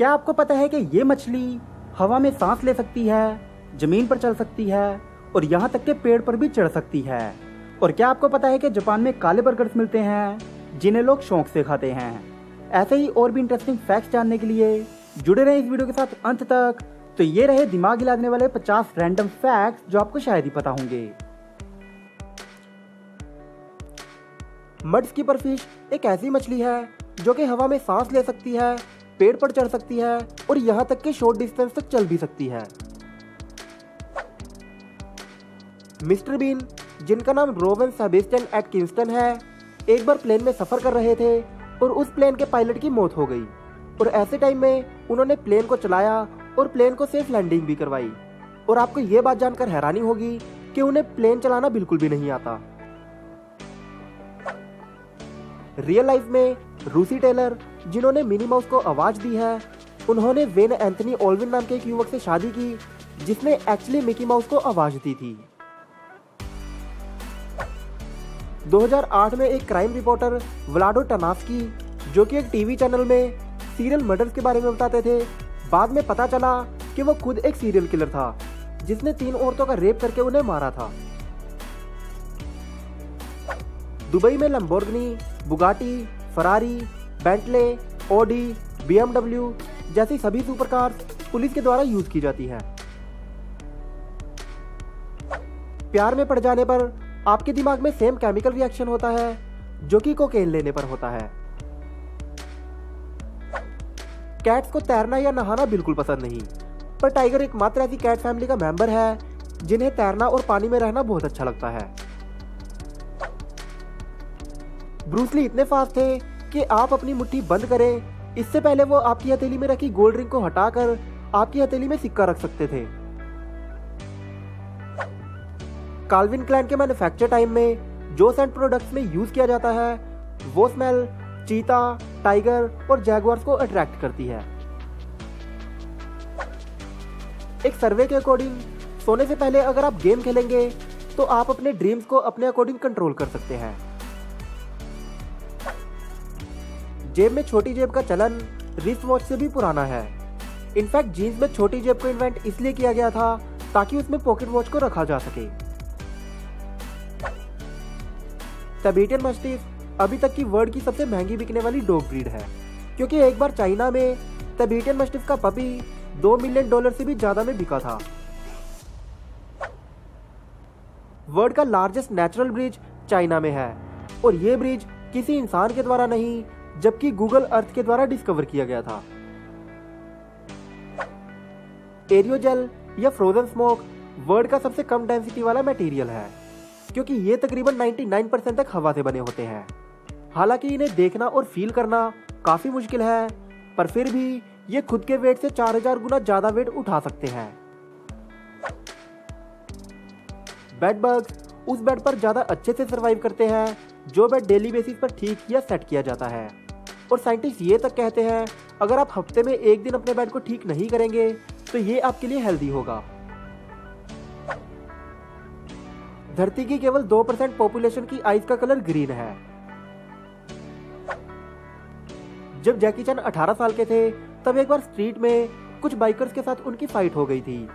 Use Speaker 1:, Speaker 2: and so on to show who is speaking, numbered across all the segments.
Speaker 1: क्या आपको पता है कि ये मछली हवा में सांस ले सकती है, जमीन पर चल सकती है और यहाँ तक के पेड़ पर भी चढ़ सकती है। और क्या आपको पता है कि जापान में काले बर्गर्स मिलते हैं जिन्हें लोग शौक से खाते हैं। ऐसे ही और भी इंटरेस्टिंग फैक्ट्स जानने के लिए जुड़े रहें इस वीडियो के साथ अंत तक। तो ये रहे दिमाग हिला देने वाले 50 रैंडम फैक्ट्स जो आपको शायद ही पता होंगे। मड स्कीपर फिश एक ऐसी मछली है जो कि हवा में सांस ले सकती है, पेड़ पर चढ़ सकती है और यहाँ तक कि शॉर्ट डिस्टेंस तक चल भी सकती है। मिस्टर बीन, जिनका नाम रोवन सेबेस्टियन एटकिंसटन है, एक बार प्लेन में सफर कर रहे थे और उस प्लेन के पायलट की मौत हो गई। और ऐसे टाइम में उन्होंने प्लेन को चलाया और प्लेन को सेफ लैंडिंग भी करवाई। और आपको ये बात जानकर हैरानी होगी कि उन्हें प्लेन चलाना बिल्कुल भी नहीं आता। रियल लाइफ में रूसी टेलर, जिन्होंने मिनी माउस को आवाज दी है, उन्होंने वेन एंथनी ओल्विन नाम के एक युवक से शादी की जिसने एक्चुअली मिकी माउस को आवाज दी थी। 2008 में एक क्राइम रिपोर्टर व्लाडो टनास्की, जो कि एक टीवी चैनल में सीरियल मर्डर्स के बारे में बताते थे, बाद में पता चला कि वो खुद एक सीरियल किलर था जिसने 3 औरतों का रेप करके उन्हें मारा था। दुबई में Lamborghini, Bugatti, Ferrari, Bentley, Audi, BMW जैसी सभी सुपरकार्स पुलिस के द्वारा यूज की जाती है। प्यार में पड़ जाने पर आपके दिमाग में सेम केमिकल रिएक्शन होता है जो कि कोकेन लेने पर होता है। कैट्स को तैरना या नहाना बिल्कुल पसंद नहीं, पर टाइगर एकमात्र ऐसी कैट फैमिली का मेंबर है जिन्हें तैरना और पानी में रहना बहुत अच्छा लगता है। ब्रूस ली इतने फास्ट थे कि आप अपनी मुट्ठी बंद करें इससे पहले वो आपकी हथेली में रखी गोल्ड रिंग को हटाकर आपकी हथेली में सिक्का रख सकते थे। काल्विन क्लाइन के मैन्युफैक्चर टाइम में जो सेंट प्रोडक्ट्स में यूज किया जाता है वो स्मेल चीता, टाइगर और जैगुआर्स को अट्रैक्ट करती है। एक सर्वे के अकॉर्डिंग सोने से पहले अगर आप गेम खेलेंगे तो आप अपने ड्रीम्स को अपने अकॉर्डिंग कंट्रोल कर सकते हैं। जेब में छोटी जेब का चलन रिस्ट वॉच से भी पुराना है। इनफैक्ट जीन्स में छोटी जेब को इन्वेंट इसलिए किया गया था ताकि उसमें पॉकेट वॉच को रखा जा सके। तिबेटियन मस्टिफ अभी तक की वर्ल्ड की सबसे महंगी बिकने वाली डॉग ब्रीड है, क्योंकि एक बार चाइना में तिबेटियन मस्टिफ का पपी $2 मिलियन से भी ज्यादा में बिका था। वर्ल्ड का लार्जेस्ट नेचुरल ब्रिज चाइना में है और ये ब्रिज किसी इंसान के द्वारा नहीं जबकि गूगल अर्थ के द्वारा डिस्कवर किया गया था। एरियोजेल या फ्रोजन स्मोक वर्ल्ड का सबसे कम डेंसिटी वाला मटेरियल है, क्योंकि ये तकरीबन 99% तक हवा से बने होते हैं। हालांकि इन्हें देखना और फील करना काफी मुश्किल है, पर फिर भी ये खुद के वेट से 4000 गुना ज्यादा वेट उठा सकते हैं। बेड बग्स उस बेड पर ज्यादा अच्छे से सरवाइव करते हैं जो बेड डेली बेसिस पर ठीक या सेट किया जाता है। और साइंटिस्ट ये तक कहते हैं अगर आप हफ्ते में एक दिन अपने बेड को ठीक नहीं करेंगे तो ये आपके लिए हेल्दी होगा। धरती की केवल 2% पॉपुलेशन की आइज का कलर ग्रीन है। जब जैकी चैन 18 साल के थे तब एक बार स्ट्रीट में कुछ बाइकर्स के साथ उनकी फाइट हो गई थी,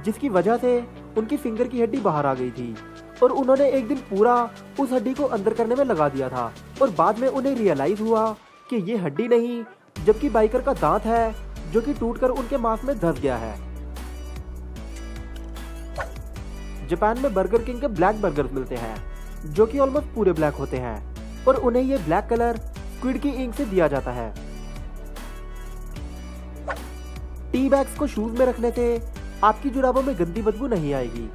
Speaker 1: जिसकी वजह से उनकी फिंगर की हड्डी बाहर आ गई थी और उन्होंने एक दिन पूरा उस हड्डी को अंदर करने में लगा दिया था। और बाद में उन्हें रियलाइज हुआ कि ये हड्डी नहीं जबकि बाइकर का दांत है जो कि टूटकर उनके मांस में धंस गया है। जापान में बर्गर किंग के ब्लैक बर्गर्स मिलते हैं जो कि ऑलमोस्ट पूरे ब्लैक होते हैं और उन्हें ये ब्लैक कलर स्क्विड की इंक से दिया जाता है। टी बैग्स को शूज में रखने से आपकी जुराबों में गंदी बदबू नहीं आएगी।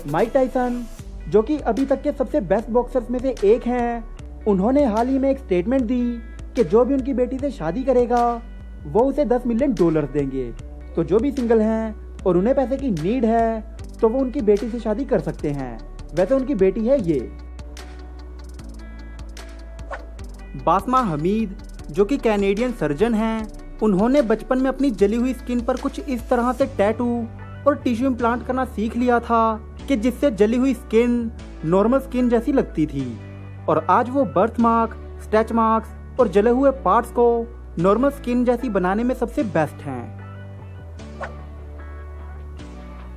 Speaker 1: माइक टायसन, जो कि अभी तक के सबसे बेस्ट बॉक्सर्स में से एक हैं, उन्होंने हाल ही में एक स्टेटमेंट दी कि जो भी उनकी बेटी से शादी करेगा वो उसे $10 मिलियन देंगे। तो जो भी सिंगल हैं और उन्हें पैसे की नीड है तो वो उनकी बेटी से शादी कर सकते हैं। वैसे उनकी बेटी है ये। बासमा हमीद, जो कि कैनेडियन सर्जन हैं, उन्होंने बचपन में अपनी जली हुई स्किन पर कुछ इस तरह से टैटू और टिश्यू इम्प्लांट करना सीख लिया था कि जिससे जली हुई स्किन नॉर्मल स्किन जैसी लगती थी। और आज वो बर्थ मार्क, स्ट्रेच मार्क्स और जले हुए पार्ट्स को नॉर्मल स्किन जैसी बनाने में सबसे बेस्ट हैं।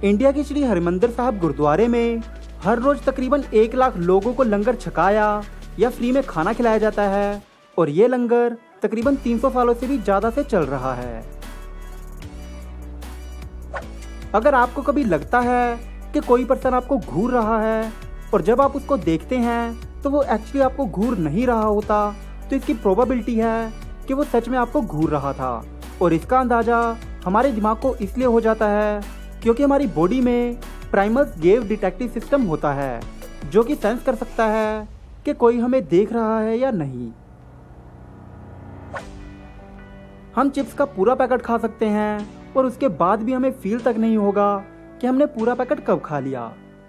Speaker 1: इंडिया के श्री हरिमंदिर साहब गुरुद्वारे में हर रोज तकरीबन 1 लाख लोगों को लंगर छकाया या फ्री में खाना खिलाया जाता है और ये लंगर तकरीबन 300 सालों से भी ज्यादा से चल रहा है। अगर आपको कभी लगता है कि कोई पर्सन आपको घूर रहा है और जब आप उसको देखते हैं तो वो एक्चुअली आपको घूर नहीं रहा होता, तो इसकी प्रोबेबिलिटी है कि वो सच में आपको घूर रहा था। और इसका अंदाज़ा हमारे दिमाग को इसलिए हो जाता है क्योंकि हमारी बॉडी में प्राइमस गेव डिटेक्टिव सिस्टम होता है जो कि सेंस कर सकता है कि कोई हमें देख रहा है या नहीं। हम चिप्स का पूरा पैकेट खा सकते हैं और उसके बाद भी हमें फील तक नहीं होगा कि हमने पूरा पैकेट कब खा लिया,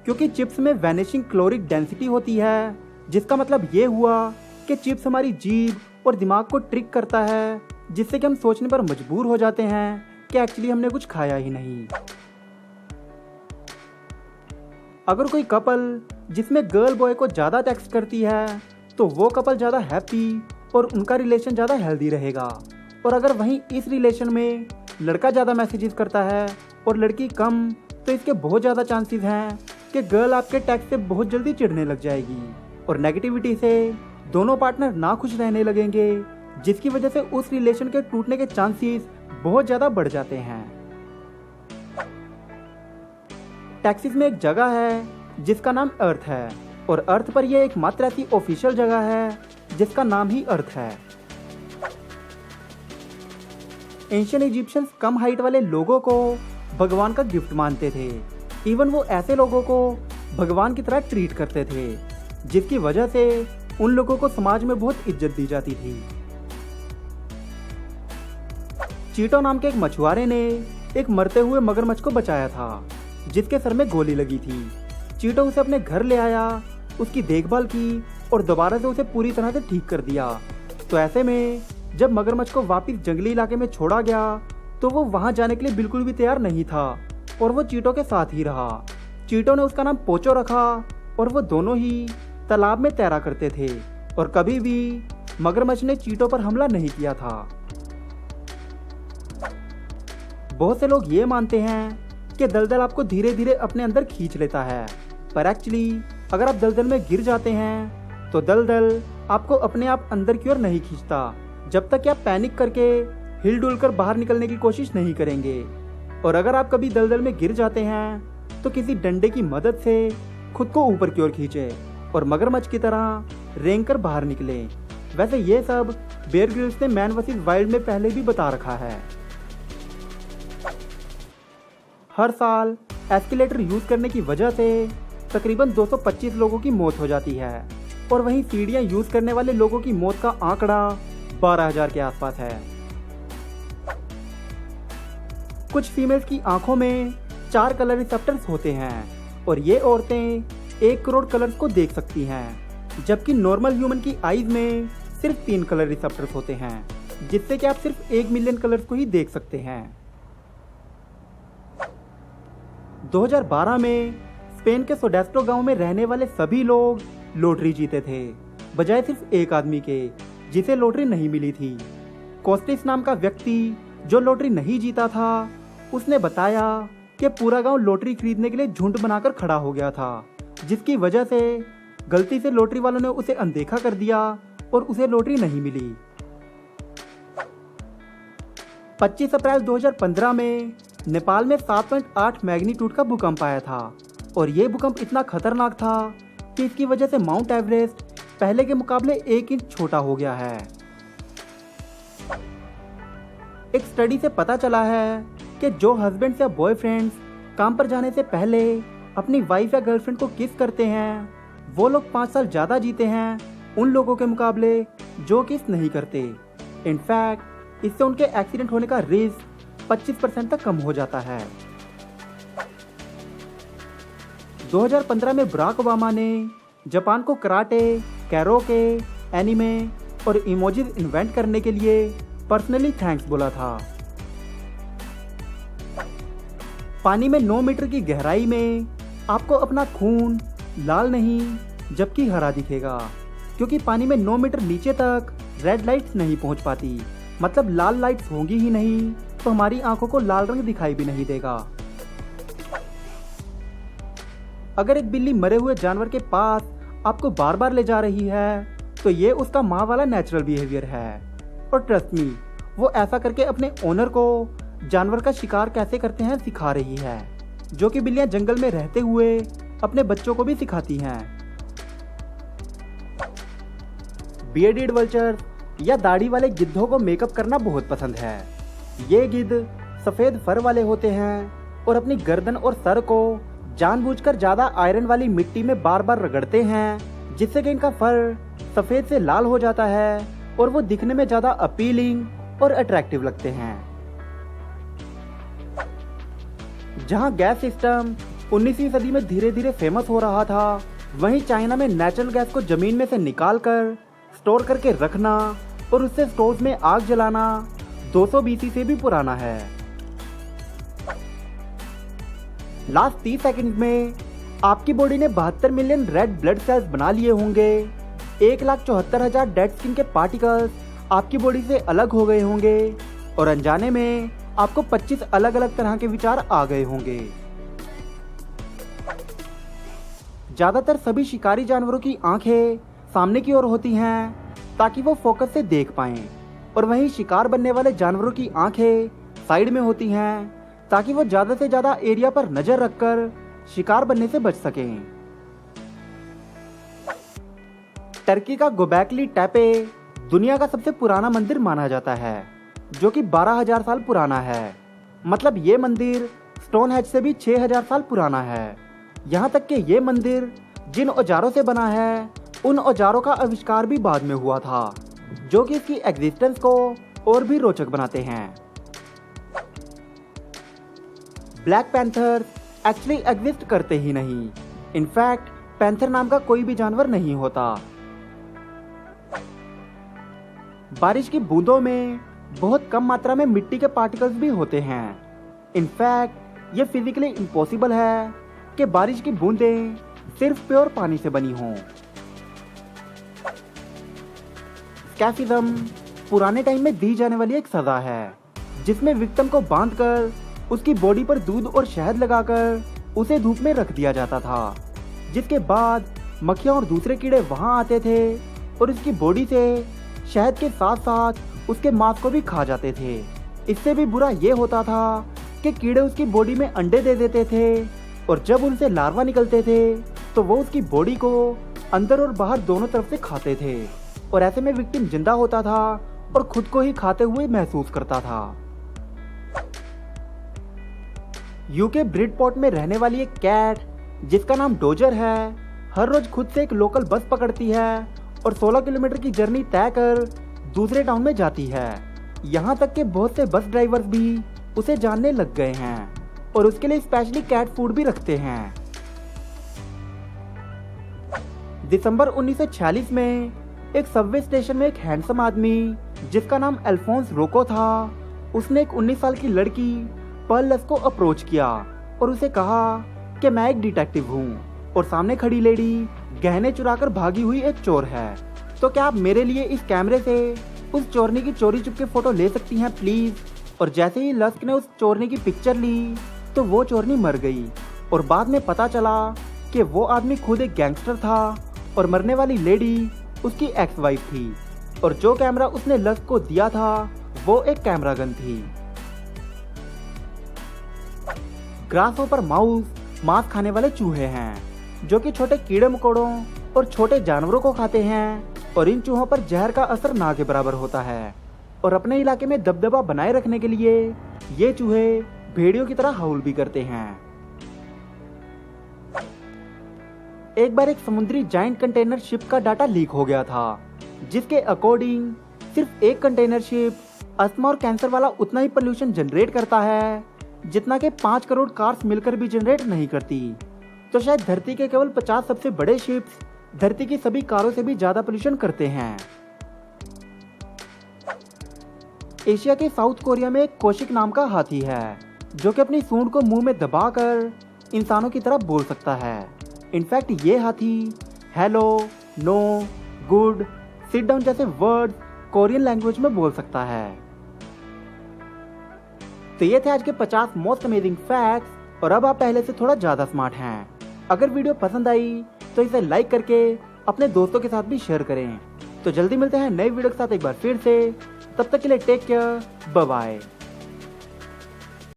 Speaker 1: क्योंकि चिप्स में वैनिशिंग कैलोरिक डेंसिटी होती है, जिसका मतलब ये हुआ कि चिप्स हमारी जीभ और दिमाग को ट्रिक करता है, जिससे कि हम सोचने पर मजबूर हो जाते हैं कि एक्चुअली हमने कुछ खाया ही नहीं। अगर कोई कपल जिसमें गर्ल बॉय को ज़्यादा टेक्स्ट करती है तो वो कपल ज़्यादा हैप्पी और उनका रिलेशन ज़्यादा हेल्दी रहेगा। और अगर वहीं इस रिलेशन में लड़का ज़्यादा मैसेजेस करता है और लड़की कम, तो इसके बहुत ज़्यादा चांसेस हैं कि गर्ल आपके टेक्स्ट से बहुत जल्दी चिढ़ने लग जाएगी और नेगेटिविटी से दोनों पार्टनर ना खुश रहने लगेंगे, जिसकी वजह से उस रिलेशन के टूटने के चांसेस बहुत ज़्यादा बढ़ जाते हैं। टेक्सास में एक जगह है जिसका नाम अर्थ है और अर्थ पर यह एकमात्र ऐसी ऑफिशियल जगह है जिसका नाम ही अर्थ है। एंशियंट इजिप्शियंस कम हाइट वाले लोगों को भगवान का गिफ्ट मानते थे। इवन वो ऐसे लोगों को भगवान की तरह ट्रीट करते थे, जिसकी वजह से उन लोगों को समाज में बहुत इज्जत दी जाती थी। चीटो नाम के एक मछुआरे ने एक मरते हुए मगरमच्छ को बचाया था, जिसके सर में गोली लगी थी। चीटो उसे अपने घर ले आया, उसकी देखभाल की और दोबारा से उसे पूरी तरह से ठीक कर दिया। तो ऐसे में जब मगरमच्छ को वापस जंगली इलाके में छोड़ा गया तो वो वहां जाने के लिए बिल्कुल भी तैयार नहीं था और वो चीटो के साथ ही रहा। चीटो ने उसका नाम पोचो रखा और वो दोनों ही तालाब में तैरा करते थे और कभी भी मगरमच्छ ने चीटो पर हमला नहीं किया था। बहुत से लोग ये मानते हैं कि दलदल आपको धीरे धीरे अपने अंदर खींच लेता है, पर एक्चुअली अगर आप दलदल में गिर जाते हैं तो दलदल आपको अपने आप अंदर की ओर नहीं खींचता, जब तक कि आप पैनिक करके हिल-डुल कर बाहर निकलने की कोशिश नहीं करेंगे। और अगर आप कभी दलदल में गिर जाते हैं तो किसी डंडे की मदद से खुद को ऊपर की ओर खींचे और मगरमच्छ की तरह रेंग कर बाहर निकले। वैसे ये सब बेयर ग्रिल्स ने मैन वर्सेस वाइल्ड में पहले भी बता रखा है। हर साल एस्केलेटर यूज करने की वजह से तकरीबन 225 लोगों की मौत हो जाती है और वहीं सीढ़ियां यूज करने वाले लोगों की मौत का आंकड़ा 12,000 के आसपास है। कुछ फीमेल्स की आंखों में 4 कलर रिसेप्टर्स होते हैं और ये औरतें 1 करोड़ कलर्स को देख सकती हैं, जबकि नॉर्मल ह्यूमन की आईज में सिर्फ 3 कलर रिसेप्टर्स होते हैं, जिससे कि आप सिर्फ 1 मिलियन कलर्स को ही देख सकते हैं। 2012 में स्पेन के सोडेस्टो गांव में रहने वाले सभी लोग लॉटरी जीते थे, बजाय सिर्फ एक आदमी के जिसे लॉटरी नहीं मिली थी। कोस्टिस नाम का व्यक्ति जो लॉटरी नहीं जीता था, उसने बताया कि पूरा गांव लॉटरी खरीदने के लिए झुंड बनाकर खड़ा हो गया था, जिसकी वजह से गलती से लॉटरी वालों ने उसे अनदेखा कर दिया और उसे लॉटरी नहीं मिली। 25 अप्रैल 2015 में नेपाल में 7.8 मैग्नीट्यूड का भूकंप आया था और ये भूकंप इतना खतरनाक था कि इसकी वजह से माउंट एवरेस्ट पहले के मुकाबले 1 इंच छोटा हो गया है। एक स्टडी से पता चला है कि जो हस्बैंड या बॉयफ्रेंड्स काम पर जाने से पहले अपनी वाइफ या गर्लफ्रेंड को किस करते हैं, वो लोग 5 साल ज़्यादा जीते हैं उन लोगों के मुकाबले जो किस नहीं करते। इनफैक्ट इससे उनके एक्सीडेंट होने का रिस्क 25% तक कम हो जाता है। 2015 में बराक ओबामा ने जापान को कराटे, कैरोके, एनिमे और इमोजीज इन्वेंट करने के लिए पर्सनली थैंक्स बोला था। पानी में 9 मीटर की गहराई में आपको अपना खून लाल नहीं जबकि हरा दिखेगा, क्योंकि पानी में 9 मीटर नीचे तक रेड लाइट्स नहीं पहुंच पाती, मतलब लाल लाइट्स होंगी ही नहीं तो हमारी आंखों को लाल रंग दिखाई भी नहीं देगा। अगर एक बिल्ली मरे हुए जानवर के पास आपको बार बार ले जा रही है तो ये उसका माँ वाला नेचुरल बिहेवियर है। और ट्रस्ट मी, वो ऐसा करके अपने ओनर को जानवर का शिकार कैसे करते हैं सिखा रही है, जो कि बिल्लियां जंगल में रहते हुए अपने बच्चों को भी सिखाती हैं। बियर्डेड वल्चर या दाढ़ी वाले गिद्धों को मेकअप करना बहुत पसंद है। ये गिद्ध सफेद फर वाले होते हैं और अपनी गर्दन और सर को जानबूझकर ज्यादा आयरन वाली मिट्टी में बार बार रगड़ते हैं, जिससे कि इनका फर सफेद से लाल हो जाता है और वो दिखने में ज्यादा अपीलिंग और अट्रैक्टिव लगते हैं। जहां गैस सिस्टम 19वीं सदी में धीरे धीरे फेमस हो रहा था, वहीं चाइना में नेचुरल गैस को जमीन में से निकालकर स्टोर करके रखना और उससे स्टोव में आग जलाना 200 BC से भी पुराना है। लास्ट 30 सेकंड में आपकी बॉडी ने 72 मिलियन रेड ब्लड सेल्स बना लिए होंगे। 1,74,000 डेड स्किन के पार्टिकल्स आपकी बॉडी से अलग हो गए होंगे और अनजाने में आपको 25 अलग अलग तरह के विचार आ गए होंगे। ज्यादातर सभी शिकारी जानवरों की आंखें सामने की ओर होती हैं ताकि वो फोकस से देख पाएं, और वहीं शिकार बनने वाले जानवरों की आंखें साइड में होती हैं ताकि वो ज्यादा से ज्यादा एरिया पर नजर रखकर शिकार बनने से बच सकें। टर्की का गोबेकली टेपे दुनिया का सबसे पुराना मंदिर माना जाता है, जो कि 12,000 साल पुराना है। मतलब ये मंदिर स्टोनहेंज से भी 6,000 साल पुराना है। यहाँ तक कि ये मंदिर जिन औजारों से बना है उन औजारों का आविष्कार भी बाद में हुआ था, जो कि इसकी एग्जिस्टेंस को और भी रोचक बनाते हैं। ब्लैक पैंथर एक्चुअली एग्जिस्ट करते ही नहीं। इनफैक्ट पैंथर नाम का कोई भी जानवर नहीं होता। बारिश की बूंदों में बहुत कम मात्रा में मिट्टी के पार्टिकल्स भी होते हैं। इनफैक्ट ये फिजिकली इम्पॉसिबल है कि बारिश की बूंदें सिर्फ प्योर पानी से बनी हों। स्कैफिज्म पुराने टाइम में दी जाने वाली एक सजा है, जिसमें विक्टिम को बांधकर उसकी बॉडी पर दूध और शहद लगाकर उसे धूप में रख दिया जाता था, जिसके बाद मक्खियां और दूसरे कीड़े वहां आते थे और उसकी बॉडी से शहद के साथ साथ उसके मांस को भी खा जाते थे। इससे भी बुरा ये होता था कि कीड़े उसकी बॉडी में अंडे दे देते थे और जब उनसे लार्वा निकलते थे तो वो उसकी बॉडी को अंदर और बाहर दोनों तरफ से खाते थे, और ऐसे में विक्टिम जिंदा होता था और खुद को ही खाते हुए महसूस करता था। यूके ब्रिडपोर्ट में रहने वाली एक कैट जिसका नाम डोजर है, हर रोज खुद से एक लोकल बस पकड़ती है और 16 किलोमीटर की जर्नी तय कर दूसरे टाउन में जाती है। यहाँ तक कि बहुत से बस ड्राइवर्स भी उसे जानने लग गए हैं और उसके लिए स्पेशली कैट फूड भी रखते हैं। दिसंबर 1946 में एक सबवे स्टेशन में एक हैंडसम आदमी जिसका नाम अल्फोंस रोको था, उसने एक 19 साल की लड़की पर्लस को अप्रोच किया और उसे कहा कि मैं एक डिटेक्टिव हूँ और सामने खड़ी लेडी गहने चुराकर भागी हुई एक चोर है, तो क्या आप मेरे लिए इस कैमरे से उस चोरनी की चोरी चुपके फोटो ले सकती हैं प्लीज। और जैसे ही लस्क ने उस चोरनी की पिक्चर ली तो वो चोरनी मर गई और बाद में पता चला कि वो आदमी खुद एक गैंगस्टर था और मरने वाली लेडी उसकी एक्स वाइफ थी, और जो कैमरा उसने लस्क को दिया था वो एक कैमरा गन थी। ग्रासहोपर माउस मांस खाने वाले चूहे हैं जो कि छोटे कीड़े मकोड़ों और छोटे जानवरों को खाते हैं, और इन चूहों पर जहर का असर ना के बराबर होता है, और अपने इलाके में दबदबा बनाए रखने के लिए ये चूहे भेड़ियों की तरह हाउल भी करते हैं। एक बार एक समुद्री जायंट कंटेनर शिप का डाटा लीक हो गया था, जिसके अकॉर्डिंग सिर्फ एक कंटेनर शिप अस्थमा और कैंसर वाला उतना ही पोल्यूशन जनरेट करता है जितना कि 5 करोड़ कार्स मिलकर भी जनरेट नहीं करती। तो शायद धरती के केवल 50 सबसे बड़े शिप्स धरती की सभी कारों से भी ज्यादा पोल्यूशन करते हैं। एशिया के साउथ कोरिया में एक कोशिक नाम का हाथी है जो कि अपनी सूंड को मुंह में दबाकर इंसानों की तरह बोल सकता है। इनफैक्ट ये हाथी hello, no, good, sit down जैसे वर्ड कोरियन लैंग्वेज में बोल सकता है। तो ये थे आज के 50 मोस्ट अमेजिंग फैक्ट्स और अब आप पहले से थोड़ा ज्यादा स्मार्ट हैं। अगर वीडियो पसंद आई तो इसे लाइक करके अपने दोस्तों के साथ भी शेयर करें। तो जल्दी मिलते हैं नई वीडियो के साथ एक बार फिर से, तब तक के लिए टेक केयर, बाय बाय।